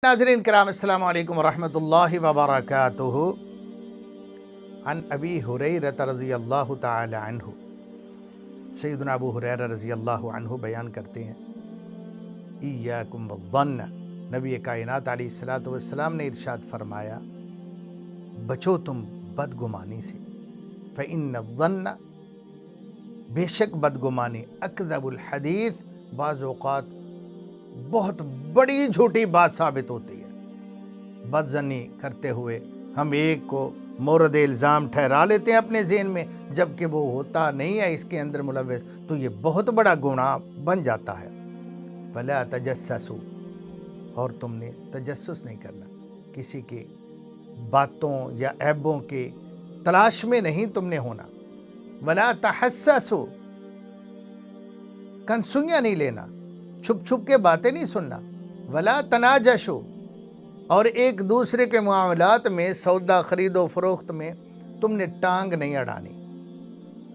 ناظرین کرام السلام علیکم ورحمۃ اللہ وبرکاتہ۔ عن ابی ہریرہ رضی اللہ تعالی عنہ، سیدنا ابو ہریرہ رضی اللہ عنہ بیان کرتے ہیں، ایاکم والظن، نبی کائنات علیہ الصلوۃ والسلام نے ارشاد فرمایا، بچو تم بدگمانی سے، فإن الظن، بے شک بدگمانی، اکذب الحدیث، بعض اوقات بہت بڑی جھوٹی بات ثابت ہوتی ہے۔ بدظنی کرتے ہوئے ہم ایک کو مورد الزام ٹھہرا لیتے ہیں اپنے ذہن میں، جبکہ وہ ہوتا نہیں ہے اس کے اندر ملوث، تو یہ بہت بڑا گناہ بن جاتا ہے۔ وَلَا تَجَسَّسُوا، اور تم نے تجسس نہیں کرنا، کسی کی باتوں یا عیبوں کے تلاش میں نہیں تم نے ہونا۔ وَلَا تَحَسَّسُوا، کنسوئیاں نہیں لینا، چھپ چھپ کے باتیں نہیں سننا۔ وَلَا تَنَاجَشُوا، اور ایک دوسرے کے معاملات میں، سودا خرید و فروخت میں تم نے ٹانگ نہیں اڑانی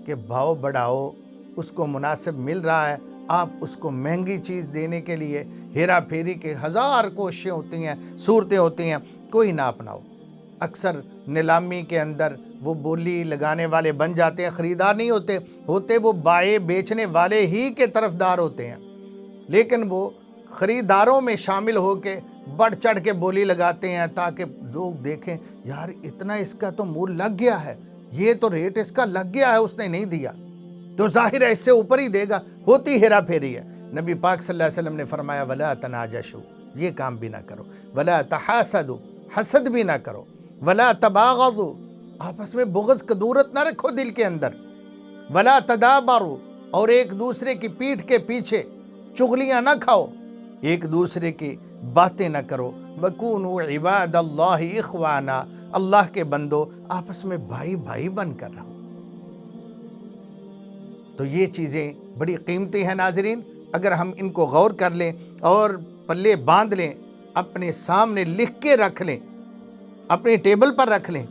کہ بھاؤ بڑھاؤ، اس کو مناسب مل رہا ہے، آپ اس کو مہنگی چیز دینے کے لیے ہیرا پھیری کے ہزار کوششیں ہوتی ہیں، صورتیں ہوتی ہیں، کوئی نہ اپناؤ۔ اکثر نیلامی کے اندر وہ بولی لگانے والے بن جاتے ہیں، خریدار نہیں ہوتے وہ بائیں بیچنے والے ہی کے طرفدار ہوتے ہیں، لیکن وہ خریداروں میں شامل ہو کے بڑھ چڑھ کے بولی لگاتے ہیں تاکہ لوگ دیکھیں، یار اتنا اس کا تو مول لگ گیا ہے، یہ تو ریٹ اس کا لگ گیا ہے، اس نے نہیں دیا تو ظاہر ہے اس سے اوپر ہی دے گا، ہوتی ہیرا پھیری ہے۔ نبی پاک صلی اللہ علیہ وسلم نے فرمایا، وَلَا تَنَاجَشُوا، یہ کام بھی نہ کرو۔ وَلَا تَحَاسَدُوا، حسد بھی نہ کرو۔ وَلَا تَبَاغَضُوا، آپس میں بغض کدورت نہ رکھو دل کے اندر۔ وَلَا تَدَابَرُوا، اور ایک دوسرے کی پیٹھ کے پیچھے چغلیاں نہ کھاؤ، ایک دوسرے کی باتیں نہ کرو۔ وَكُونُوا عِبَادَ اللَّهِ إِخْوَانًا، اللہ کے بندو آپس میں بھائی بھائی بن کر رہو۔ تو یہ چیزیں بڑی قیمتی ہیں ناظرین، اگر ہم ان کو غور کر لیں اور پلے باندھ لیں، اپنے سامنے لکھ کے رکھ لیں، اپنی ٹیبل پر رکھ لیں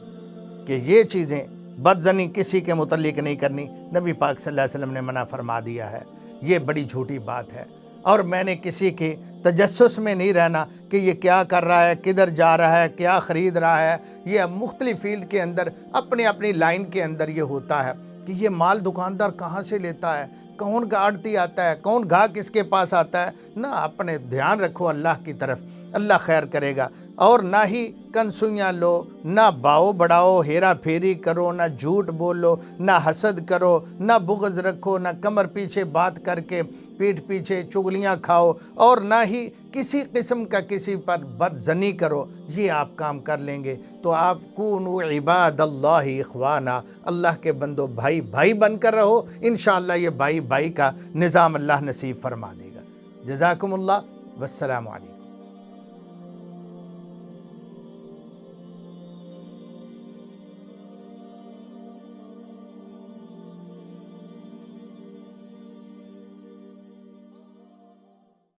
کہ یہ چیزیں بدظنی کسی کے متعلق نہیں کرنی، نبی پاک صلی اللہ علیہ وسلم نے منع فرما دیا ہے، یہ بڑی جھوٹی بات ہے۔ اور میں نے کسی کے تجسس میں نہیں رہنا کہ یہ کیا کر رہا ہے، کدھر جا رہا ہے، کیا خرید رہا ہے۔ یہ مختلف فیلڈ کے اندر اپنی لائن کے اندر یہ ہوتا ہے کہ یہ مال دکاندار کہاں سے لیتا ہے، کون گاڑتی آتا ہے، کون گاہک کس کے پاس آتا ہے۔ نہ، اپنے دھیان رکھو اللہ کی طرف، اللہ خیر کرے گا۔ اور نہ ہی کنسوئیاں لو، نہ باؤ بڑھاؤ، ہیرا پھیری کرو، نہ جھوٹ بولو، نہ حسد کرو، نہ بغض رکھو، نہ کمر پیچھے بات کر کے پیٹھ پیچھے چغلیاں کھاؤ، اور نہ ہی کسی قسم کا کسی پر بدظنی کرو۔ یہ آپ کام کر لیں گے تو آپ کونوا عباد اللہ اخوانا، اللہ کے بندو بھائی بھائی بن کر رہو، انشاءاللہ یہ بھائی بھائی کا نظام اللہ نصیب فرما دے گا۔ جزاکم اللہ، والسلام علیکم۔